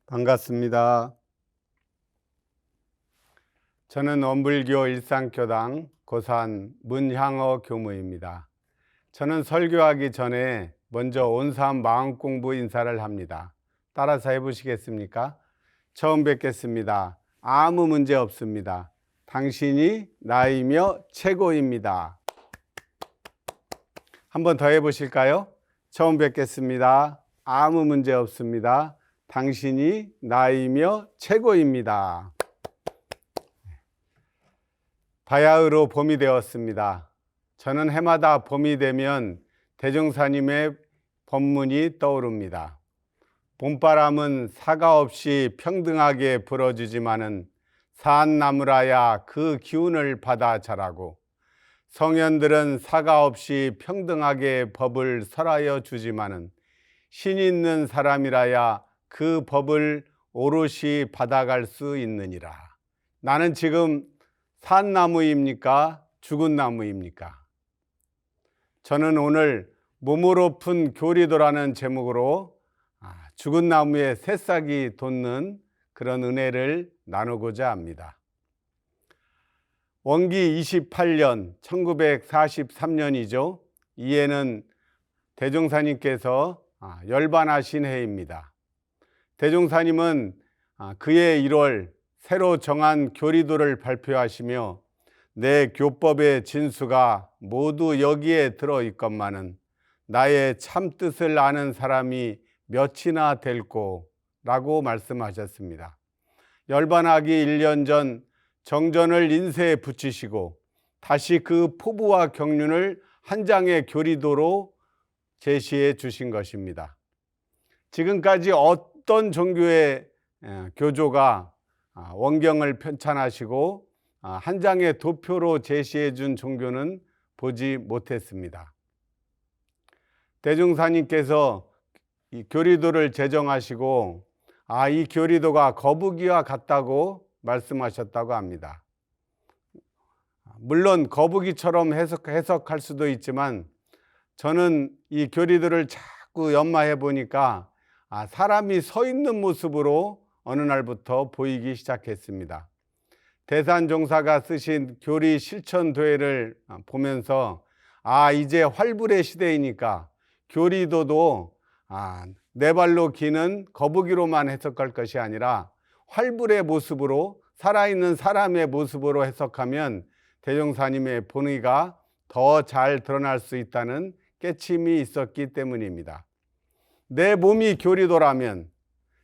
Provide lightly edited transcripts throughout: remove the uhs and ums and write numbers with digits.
반갑습니다. 저는 엄불교 일상교당 고산 문향어 교무입니다. 저는 설교하기 전에 먼저 온사람 마음공부 인사를 합니다. 따라서 해보시겠습니까? 처음 뵙겠습니다. 아무 문제 없습니다. 당신이 나이며 최고입니다. 한번 더 해보실까요? 처음 뵙겠습니다. 아무 문제 없습니다. 당신이 나이며 최고입니다. 바야흐로 봄이 되었습니다. 저는 해마다 봄이 되면 대종사님의 법문이 떠오릅니다. 봄바람은 사가 없이 평등하게 불어주지만은 산나무라야 그 기운을 받아 자라고, 성현들은 사가 없이 평등하게 법을 설하여 주지만은 신 있는 사람이라야 그 법을 오롯이 받아갈 수 있느니라. 나는 지금 산 나무입니까? 죽은 나무입니까? 저는 오늘 몸으로 푼 교리도라는 제목으로 죽은 나무에 새싹이 돋는 그런 은혜를 나누고자 합니다. 원기 28년 1943년이죠. 이해는 대종사님께서 열반하신 해입니다. 대종사님은 그해 1월 새로 정한 교리도를 발표하시며 내 교법의 진수가 모두 여기에 들어있건만은 나의 참뜻을 아는 사람이 몇이나 될꼬 라고 말씀하셨습니다. 열반하기 1년 전 정전을 인쇄에 붙이시고 다시 그 포부와 경륜을 한 장의 교리도로 제시해 주신 것입니다. 지금까지 어떤 종교의 교조가 원경을 편찬하시고 한 장의 도표로 제시해 준 종교는 보지 못했습니다. 대종사님께서 이 교리도를 제정하시고 이 교리도가 거북이와 같다고 말씀하셨다고 합니다. 물론 거북이처럼 해석할 수도 있지만 저는 이 교리도를 자꾸 연마해 보니까 사람이 서 있는 모습으로 어느 날부터 보이기 시작했습니다. 대산종사가 쓰신 교리 실천도회를 보면서 이제 활불의 시대이니까 교리도도 네 발로 기는 거북이로만 해석할 것이 아니라 활불의 모습으로, 살아있는 사람의 모습으로 해석하면 대종사님의 본의가 더 잘 드러날 수 있다는 깨침이 있었기 때문입니다. 내 몸이 교리도라면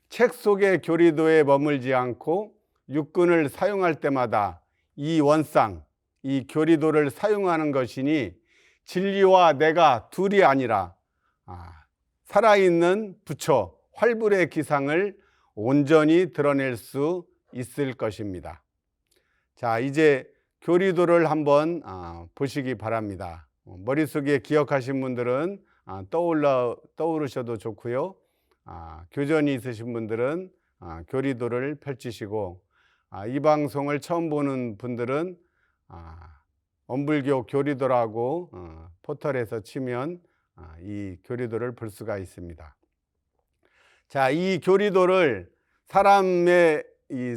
책 속의 교리도에 머물지 않고 육군을 사용할 때마다 이 원상, 이 교리도를 사용하는 것이니 진리와 내가 둘이 아니라 살아있는 부처, 활불의 기상을 온전히 드러낼 수 있을 것입니다. 자, 이제 교리도를 한번 보시기 바랍니다. 머릿속에 기억하신 분들은 떠오르셔도 좋고요. 교전이 있으신 분들은 교리도를 펼치시고, 이 방송을 처음 보는 분들은 엄불교 교리도라고 포털에서 치면 이 교리도를 볼 수가 있습니다. 자, 이 교리도를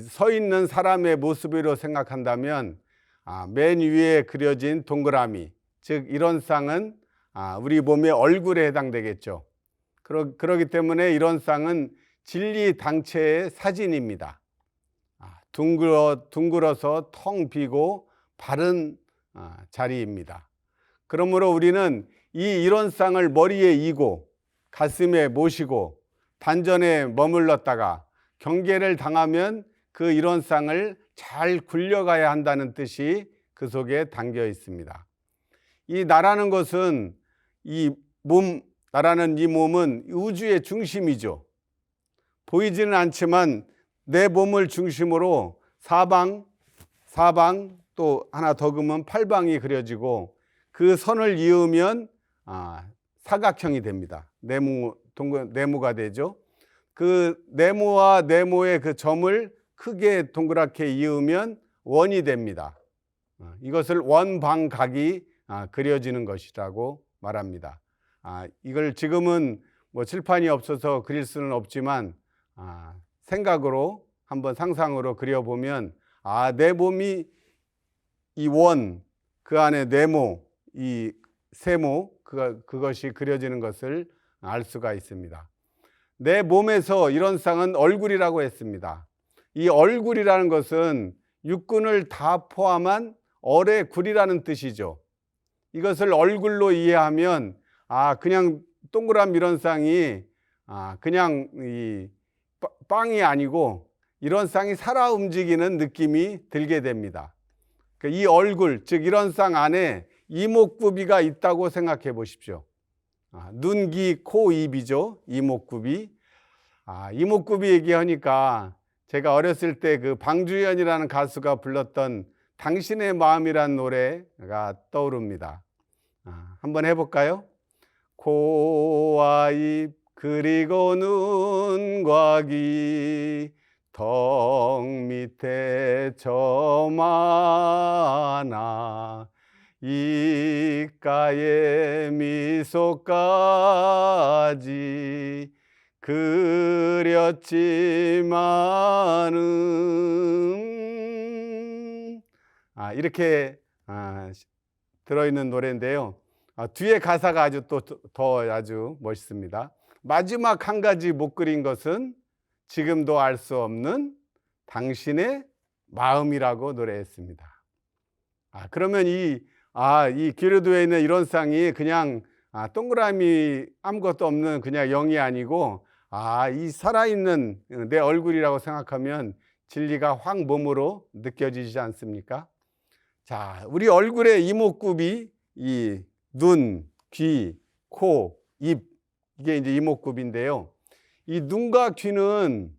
서 있는 사람의 모습으로 생각한다면 맨 위에 그려진 동그라미, 즉 이런 쌍은 우리 몸의 얼굴에 해당되겠죠. 그렇기 때문에 이런 쌍은 진리 당체의 사진입니다. 둥글어서 텅 비고 바른 자리입니다. 그러므로 우리는 이런 쌍을 머리에 이고 가슴에 모시고 단전에 머물렀다가 경계를 당하면 그 이런 쌍을 잘 굴려가야 한다는 뜻이 그 속에 담겨 있습니다. 이 나라는 것은 나라는 이 몸은 우주의 중심이죠. 보이지는 않지만 내 몸을 중심으로 사방 또 하나 더 그으면 팔방이 그려지고 그 선을 이으면 사각형이 됩니다. 네모가 되죠. 그 네모와 네모의 그 점을 크게 동그랗게 이으면 원이 됩니다. 이것을 원방각이 그려지는 것이라고 말합니다. 이걸 지금은 칠판이 없어서 그릴 수는 없지만 생각으로 한번 상상으로 그려보면 내 몸이 이 원, 그 안에 네모, 이 세모 그것이 그려지는 것을 알 수가 있습니다. 내 몸에서 이런 쌍은 얼굴이라고 했습니다. 이 얼굴이라는 것은 육군을 다 포함한 얼의 굴이라는 뜻이죠. 이것을 얼굴로 이해하면 그냥 동그란 밀원쌍이 그냥 이 빵이 아니고 이런 쌍이 살아 움직이는 느낌이 들게 됩니다. 이 얼굴, 즉 이런 쌍 안에 이목구비가 있다고 생각해 보십시오. 눈, 귀, 코, 입이죠. 이목구비. 이목구비 얘기하니까 제가 어렸을 때 그 방주연이라는 가수가 불렀던 당신의 마음이란 노래가 떠오릅니다. 한번 해볼까요? 코와 입 그리고 눈과 귀 턱 밑에 점 하나 입가에 미소까지 그렸지만은 이렇게 들어있는 노래인데요. 뒤에 가사가 아주 더 아주 멋있습니다. 마지막 한 가지 못 그린 것은 지금도 알 수 없는 당신의 마음이라고 노래했습니다. 그러면 이 교류도에 있는 이런 쌍이 그냥 동그라미 아무것도 없는 그냥 0이 아니고 이 살아있는 내 얼굴이라고 생각하면 진리가 확 몸으로 느껴지지 않습니까? 자, 우리 얼굴의 이목구비, 이 눈, 귀, 코, 입, 이게 이제 이목구비인데요. 이 눈과 귀는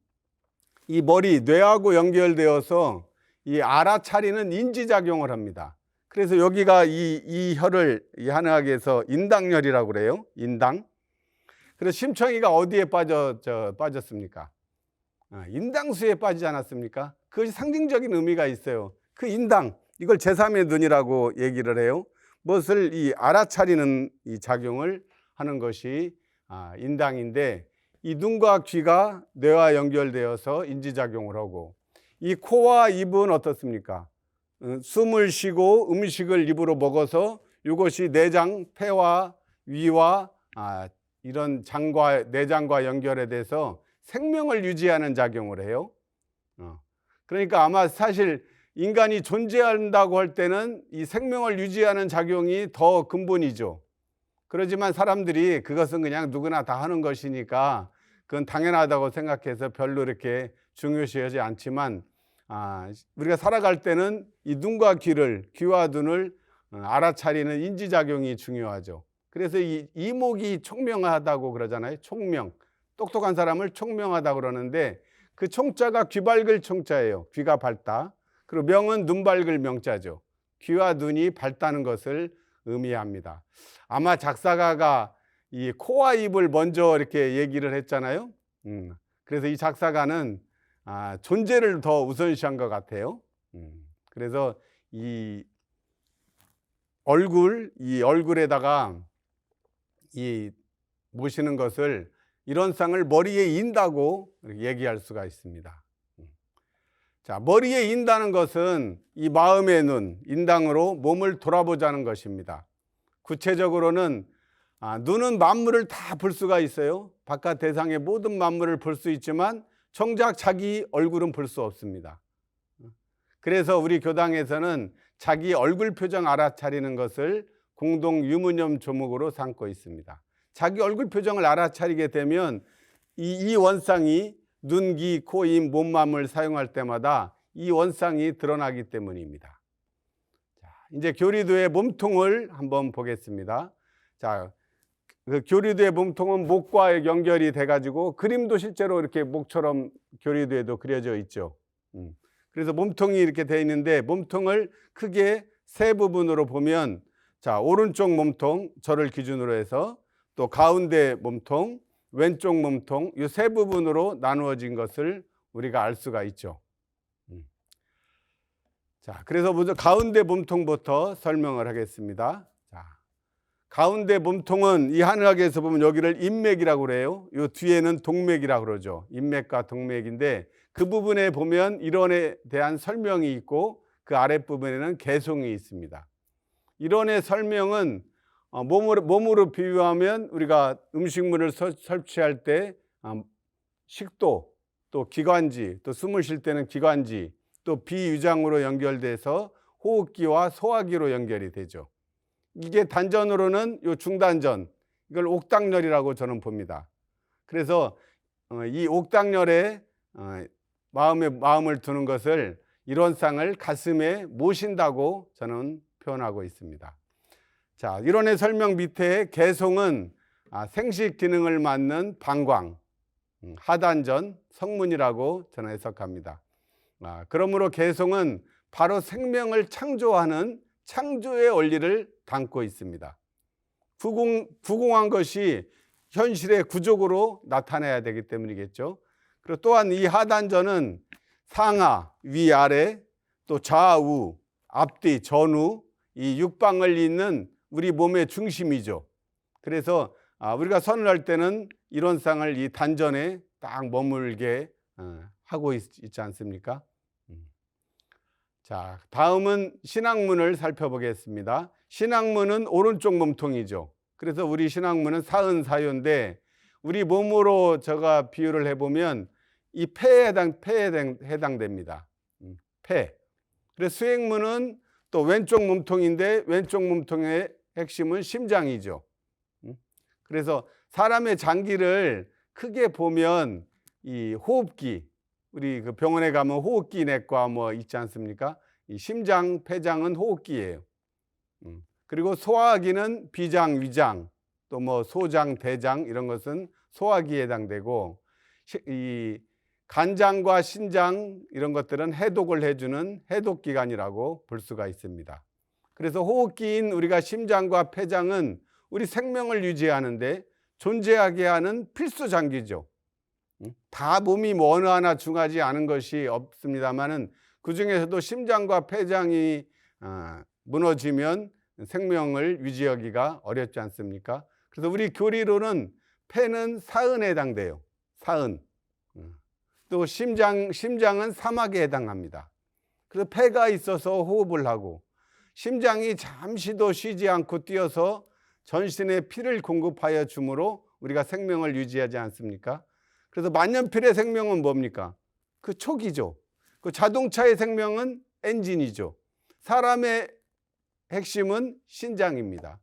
이 머리, 뇌하고 연결되어서 이 알아차리는 인지작용을 합니다. 그래서 여기가 이 혀를 한의학에서 인당열이라고 그래요. 인당. 그래서 심청이가 어디에 빠졌습니까? 인당수에 빠지지 않았습니까? 그것이 상징적인 의미가 있어요. 그 인당, 이걸 제3의 눈이라고 얘기를 해요. 무엇을 이 알아차리는 이 작용을 하는 것이 인당인데, 이 눈과 귀가 뇌와 연결되어서 인지작용을 하고, 이 코와 입은 어떻습니까? 숨을 쉬고 음식을 입으로 먹어서 이것이 내장, 폐와 위와 이런 장과 내장과 연결에 대해서 생명을 유지하는 작용을 해요. 그러니까 아마 사실 인간이 존재한다고 할 때는 이 생명을 유지하는 작용이 더 근본이죠. 그렇지만 사람들이 그것은 그냥 누구나 다 하는 것이니까 그건 당연하다고 생각해서 별로 이렇게 중요시하지 않지만, 우리가 살아갈 때는 이 눈과 귀와 눈을 알아차리는 인지작용이 중요하죠. 그래서 이 이목이 총명하다고 그러잖아요. 총명. 똑똑한 사람을 총명하다고 그러는데, 그 총자가 귀 밝을 총자예요. 귀가 밝다. 그리고 명은 눈 밝을 명자죠. 귀와 눈이 밝다는 것을 의미합니다. 아마 작사가가 이 코와 입을 먼저 이렇게 얘기를 했잖아요. 그래서 이 작사가는 존재를 더 우선시한 것 같아요. 그래서 이 얼굴에다가 이 모시는 것을, 이런 쌍을 머리에 인다고 얘기할 수가 있습니다. 자, 머리에 인다는 것은 이 마음의 눈, 인당으로 몸을 돌아보자는 것입니다. 구체적으로는 눈은 만물을 다 볼 수가 있어요. 바깥 대상의 모든 만물을 볼 수 있지만 정작 자기 얼굴은 볼 수 없습니다. 그래서 우리 교당에서는 자기 얼굴 표정 알아차리는 것을 공동 유무념 조목으로 삼고 있습니다. 자기 얼굴 표정을 알아차리게 되면 이 원상이 눈, 귀, 코, 입, 몸맘을 사용할 때마다 이 원상이 드러나기 때문입니다. 자, 이제 교리도의 몸통을 한번 보겠습니다. 자, 그 교리도의 몸통은 목과 연결이 돼가지고 그림도 실제로 이렇게 목처럼 교리도에도 그려져 있죠. 그래서 몸통이 이렇게 되어 있는데, 몸통을 크게 세 부분으로 보면, 자, 오른쪽 몸통, 저를 기준으로 해서, 또 가운데 몸통, 왼쪽 몸통, 이 세 부분으로 나누어진 것을 우리가 알 수가 있죠. 자, 그래서 먼저 가운데 몸통부터 설명을 하겠습니다. 자, 가운데 몸통은 이 한의학에서 보면 여기를 인맥이라고 그래요. 요 뒤에는 동맥이라고 그러죠. 인맥과 동맥인데 그 부분에 보면 이론에 대한 설명이 있고 그 아랫부분에는 개송이 있습니다. 이론의 설명은 몸으로 비유하면 우리가 음식물을 섭취할 때 식도, 또 기관지, 또 숨을 쉴 때는 기관지, 또 비위장으로 연결돼서 호흡기와 소화기로 연결이 되죠. 이게 단전으로는 요 중단전, 이걸 옥당열이라고 저는 봅니다. 그래서 이 옥당열에 마음을 두는 것을 이론상을 가슴에 모신다고 저는 표현하고 있습니다. 자, 이론의 설명 밑에 개송은 생식 기능을 맡는 방광, 하단전, 성문이라고 저는 해석합니다. 그러므로 개송은 바로 생명을 창조하는 창조의 원리를 담고 있습니다. 구공한 것이 현실의 구족으로 나타나야 되기 때문이겠죠. 그리고 또한 이 하단전은 상하, 위아래, 또 좌우, 앞뒤, 전후 이 육방을 잇는 우리 몸의 중심이죠. 그래서 우리가 선을 할 때는 이론상을 이 단전에 딱 머물게 하고 있지 않습니까? 자, 다음은 신앙문을 살펴보겠습니다. 신앙문은 오른쪽 몸통이죠. 그래서 우리 신앙문은 사은사요인데 우리 몸으로 제가 비유를 해보면 이 폐에 해당됩니다. 폐. 그래서 수행문은 또 왼쪽 몸통인데 왼쪽 몸통의 핵심은 심장이죠. 그래서 사람의 장기를 크게 보면 이 호흡기, 우리 그 병원에 가면 호흡기 내과 뭐 있지 않습니까? 이 심장, 폐장은 호흡기예요. 그리고 소화기는 비장, 위장, 또 뭐 소장, 대장 이런 것은 소화기에 해당되고 이 간장과 신장 이런 것들은 해독을 해주는 해독기관이라고 볼 수가 있습니다. 그래서 호흡기인 우리가 심장과 폐장은 우리 생명을 유지하는데 존재하게 하는 필수 장기죠. 다 몸이 뭐 어느 하나 중하지 않은 것이 없습니다만은 그 중에서도 심장과 폐장이 무너지면 생명을 유지하기가 어렵지 않습니까? 그래서 우리 교리로는 폐는 사은에 해당돼요. 사은. 또 심장은 사막에 해당합니다. 그래서 폐가 있어서 호흡을 하고 심장이 잠시도 쉬지 않고 뛰어서 전신에 피를 공급하여 주므로 우리가 생명을 유지하지 않습니까? 그래서 만년필의 생명은 뭡니까? 그 촉이죠. 그 자동차의 생명은 엔진이죠. 사람의 핵심은 신장입니다.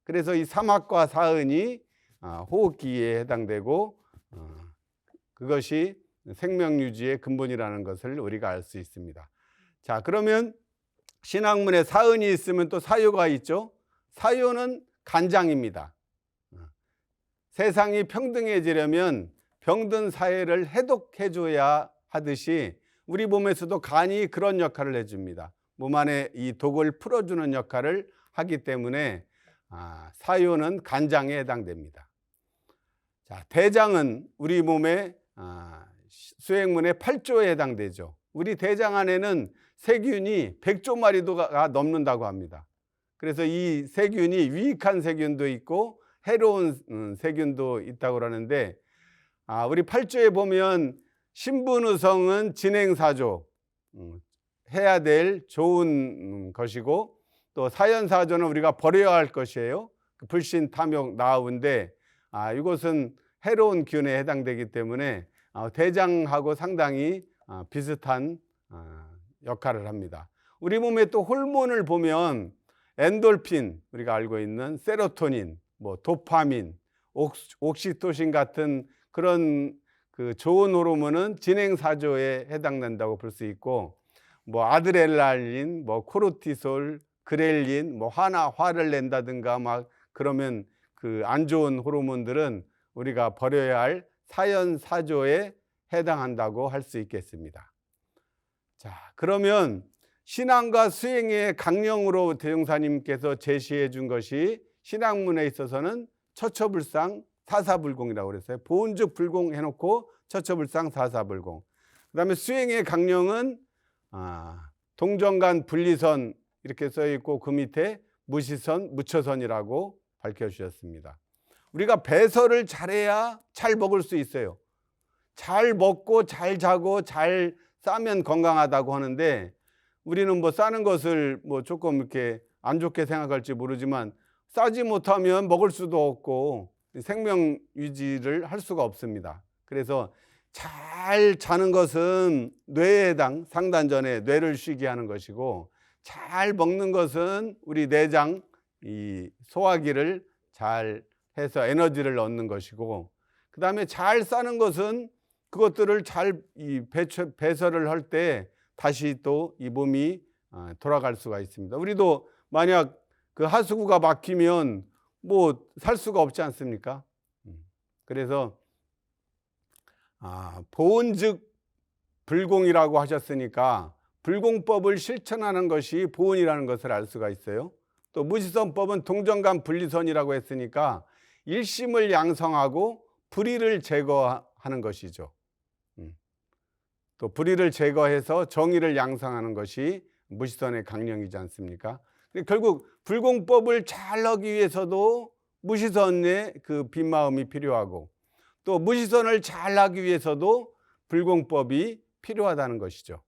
그래서 이 사막과 사은이 호흡기에 해당되고 그것이 생명 유지의 근본이라는 것을 우리가 알 수 있습니다. 자, 그러면 신학문에 사은이 있으면 또 사요가 있죠. 사요는 간장입니다. 세상이 평등해지려면 병든 사회를 해독해줘야 하듯이 우리 몸에서도 간이 그런 역할을 해줍니다. 몸 안에 이 독을 풀어주는 역할을 하기 때문에 사요는 간장에 해당됩니다. 자, 대장은 우리 몸의 수행문의 8조에 해당되죠. 우리 대장 안에는 세균이 100조 마리가 넘는다고 합니다. 그래서 이 세균이 유익한 세균도 있고 해로운 세균도 있다고 그러는데 우리 8조에 보면 신분의성은 진행사조, 해야 될 좋은 것이고 또 사연사조는 우리가 버려야 할 것이에요. 불신, 탐욕, 나아운데 이것은 해로운 기운에 해당되기 때문에 대장하고 상당히 비슷한 역할을 합니다. 우리 몸에 또 호르몬을 보면 엔돌핀, 우리가 알고 있는 세로토닌, 뭐 도파민, 옥시토신 같은 그런 그 좋은 호르몬은 진행사조에 해당된다고 볼 수 있고 뭐 아드레날린, 뭐 코르티솔, 그렐린, 뭐 화를 낸다든가 막 그러면 그 안 좋은 호르몬들은 우리가 버려야 할 사연사조에 해당한다고 할 수 있겠습니다. 자, 그러면 신앙과 수행의 강령으로 대종사님께서 제시해 준 것이 신학문에 있어서는 처처불상 사사불공이라고 그랬어요. 보은즉 불공 해놓고 처처불상 사사불공. 그 다음에 수행의 강령은 동정간 분리선 이렇게 써 있고 그 밑에 무시선, 무처선이라고 밝혀 주셨습니다. 우리가 배설을 잘해야 잘 먹을 수 있어요. 잘 먹고 잘 자고 잘 싸면 건강하다고 하는데, 우리는 뭐 싸는 것을 뭐 조금 이렇게 안 좋게 생각할지 모르지만 싸지 못하면 먹을 수도 없고 생명 유지를 할 수가 없습니다. 그래서 잘 자는 것은 뇌에 상단 전에 뇌를 쉬게 하는 것이고, 잘 먹는 것은 우리 내장 이 소화기를 잘 해서 에너지를 얻는 것이고, 그 다음에 잘 싸는 것은 그것들을 잘 배설을 할 때 다시 또 이 몸이 돌아갈 수가 있습니다. 우리도 만약 그 하수구가 막히면 뭐 살 수가 없지 않습니까? 그래서 보온즉 불공이라고 하셨으니까 불공법을 실천하는 것이 보온이라는 것을 알 수가 있어요. 또 무시선법은 동정간 분리선이라고 했으니까 일심을 양성하고 불의를 제거하는 것이죠. 또 불의를 제거해서 정의를 양성하는 것이 무시선의 강령이지 않습니까? 결국 불공법을 잘 하기 위해서도 무시선의 그 빈마음이 필요하고, 또 무시선을 잘 하기 위해서도 불공법이 필요하다는 것이죠.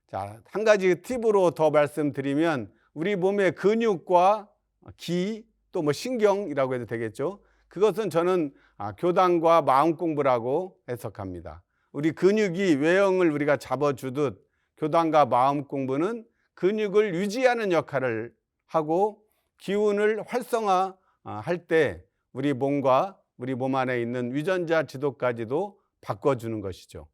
자, 한 가지 팁으로 더 말씀드리면, 우리 몸의 근육과 기, 또 뭐 신경이라고 해도 되겠죠. 그것은 저는 교당과 마음 공부라고 해석합니다. 우리 근육이 외형을 우리가 잡아주듯 교당과 마음 공부는 근육을 유지하는 역할을 하고 기운을 활성화할 때 우리 몸과 우리 몸 안에 있는 유전자 지도까지도 바꿔주는 것이죠.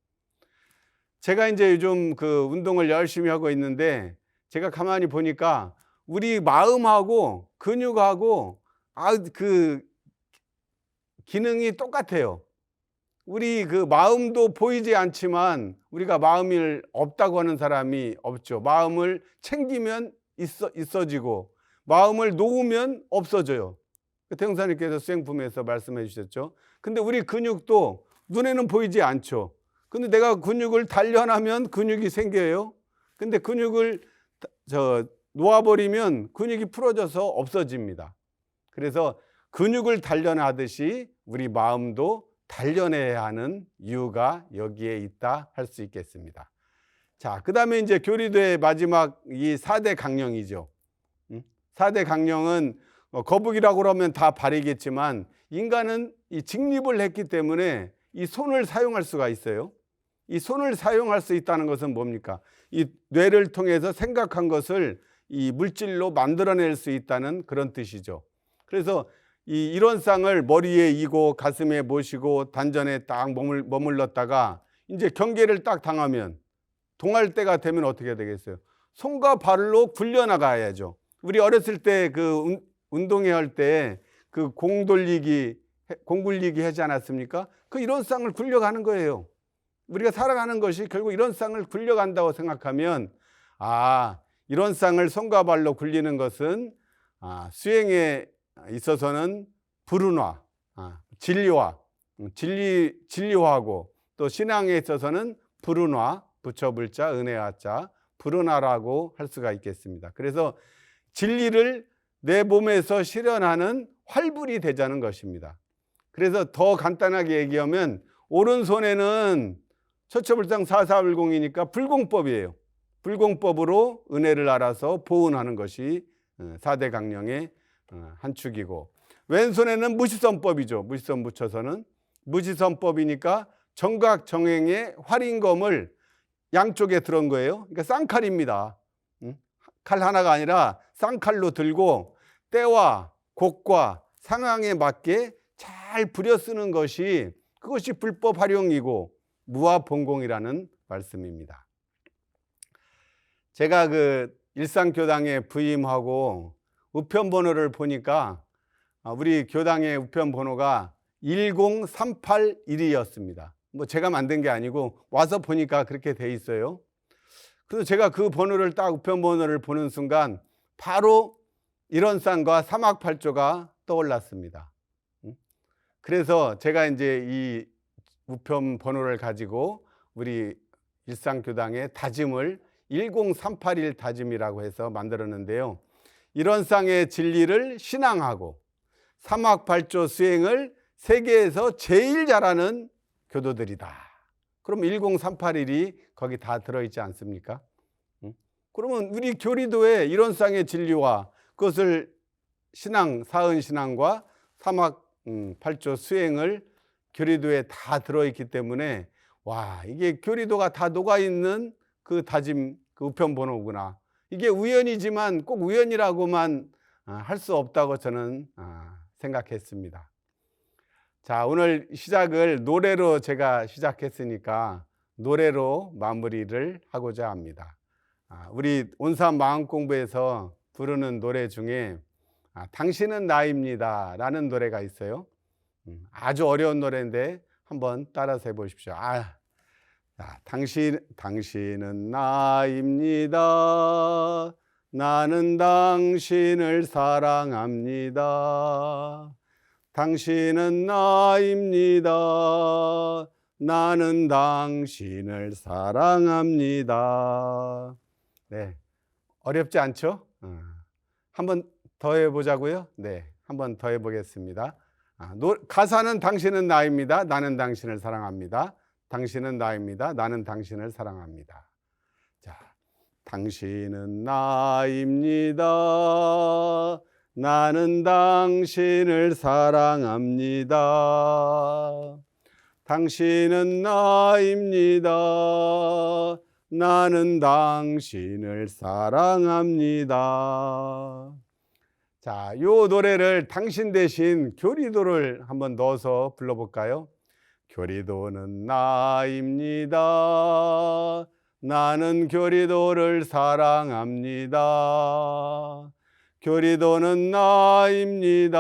제가 이제 요즘 그 운동을 열심히 하고 있는데, 제가 가만히 보니까 우리 마음하고 근육하고 그 기능이 똑같아요. 우리 그 마음도 보이지 않지만 우리가 마음이 없다고 하는 사람이 없죠. 마음을 챙기면 있어지고 마음을 놓으면 없어져요. 태용사님께서 수행품에서 말씀해 주셨죠. 근데 우리 근육도 눈에는 보이지 않죠. 근데 내가 근육을 단련하면 근육이 생겨요. 근데 근육을 놓아버리면 근육이 풀어져서 없어집니다. 그래서 근육을 단련하듯이 우리 마음도 단련해야 하는 이유가 여기에 있다 할 수 있겠습니다. 자, 그 다음에 이제 교리도의 마지막 이 4대 강령이죠. 4대 강령은 거북이라고 그러면 다 발이겠지만, 인간은 이 직립을 했기 때문에 이 손을 사용할 수가 있어요. 이 손을 사용할 수 있다는 것은 뭡니까? 이 뇌를 통해서 생각한 것을 이 물질로 만들어낼 수 있다는 그런 뜻이죠. 그래서 이 일원상을 머리에 이고 가슴에 모시고 단전에 딱 머물렀다가 이제 경계를 딱 당하면, 동할 때가 되면 어떻게 되겠어요? 손과 발로 굴려나가야죠. 우리 어렸을 때 그 운동회 할 때 그 공 굴리기 하지 않았습니까? 그 일원상을 굴려가는 거예요. 우리가 살아가는 것이 결국 일원상을 굴려간다고 생각하면, 일원상을 손과 발로 굴리는 것은 수행에 있어서는 불운화, 진리화하고, 또 신앙에 있어서는 불운화, 부처불자, 은혜화자, 불운화라고 할 수가 있겠습니다. 그래서 진리를 내 몸에서 실현하는 활불이 되자는 것입니다. 그래서 더 간단하게 얘기하면, 오른손에는 처처불상 사사불공이니까 불공법이에요. 불공법으로 은혜를 알아서 보은하는 것이 4대 강령의 한 축이고, 왼손에는 무시선법이죠. 무시선 붙여서는 무시선법이니까 정각정행의 활인검을 양쪽에 들은 거예요. 그러니까 쌍칼입니다. 칼 하나가 아니라 쌍칼로 들고 때와 곡과 상황에 맞게 잘 부려 쓰는 것이, 그것이 불법 활용이고 무아본공이라는 말씀입니다. 제가 그 일산교당에 부임하고 우편번호를 보니까 우리 교당의 우편번호가 10381이었습니다. 뭐 제가 만든 게 아니고 와서 보니까 그렇게 돼 있어요. 그래서 제가 그 번호를 딱 우편번호를 보는 순간 바로 일원상과 사막팔조가 떠올랐습니다. 그래서 제가 이제 이 우편번호를 가지고 우리 일산교당의 다짐을 10381 다짐이라고 해서 만들었는데요. 이런 쌍의 진리를 신앙하고 삼학발조 수행을 세계에서 제일 잘하는 교도들이다. 그럼 10381이 거기 다 들어있지 않습니까? 그러면 우리 교리도에 이런 쌍의 진리와 그것을 신앙, 사은신앙과 삼학발조 수행을 교리도에 다 들어있기 때문에 와, 이게 교리도가 다 녹아있는 그 다짐, 그 우편번호구나. 이게 우연이지만 꼭 우연이라고만 할 수 없다고 저는 생각했습니다. 자, 오늘 시작을 노래로 제가 시작했으니까 노래로 마무리를 하고자 합니다. 우리 온산 마음공부에서 부르는 노래 중에 당신은 나입니다 라는 노래가 있어요. 아주 어려운 노래인데 한번 따라서 해보십시오. 당신은 나입니다. 나는 당신을 사랑합니다. 당신은 나입니다. 나는 당신을 사랑합니다. 네, 어렵지 않죠? 한번 더 해보자고요. 네, 한번 더 해보겠습니다. 가사는 당신은 나입니다. 나는 당신을 사랑합니다. 당신은 나입니다. 나는 당신을 사랑합니다. 자, 당신은 나입니다. 나는 당신을 사랑합니다. 당신은 나입니다. 나는 당신을 사랑합니다. 자, 요 노래를 당신 대신 교리도를 한번 넣어서 불러볼까요? 교리도는 나입니다. 나는 교리도를 사랑합니다. 교리도는 나입니다.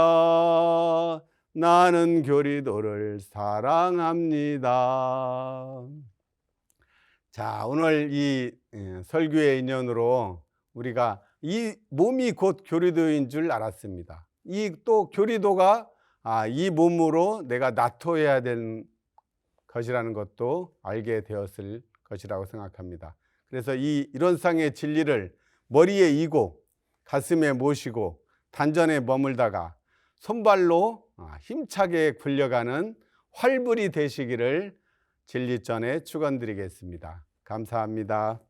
나는 교리도를 사랑합니다. 자, 오늘 이 설교의 인연으로 우리가 이 몸이 곧 교리도인 줄 알았습니다. 이 또 교리도가 이 몸으로 내가 나토해야 되는 것이라는 것도 알게 되었을 것이라고 생각합니다. 그래서 이런 쌍의 진리를 머리에 이고 가슴에 모시고 단전에 머물다가 손발로 힘차게 굴려가는 활불이 되시기를 진리전에 축원드리겠습니다. 감사합니다.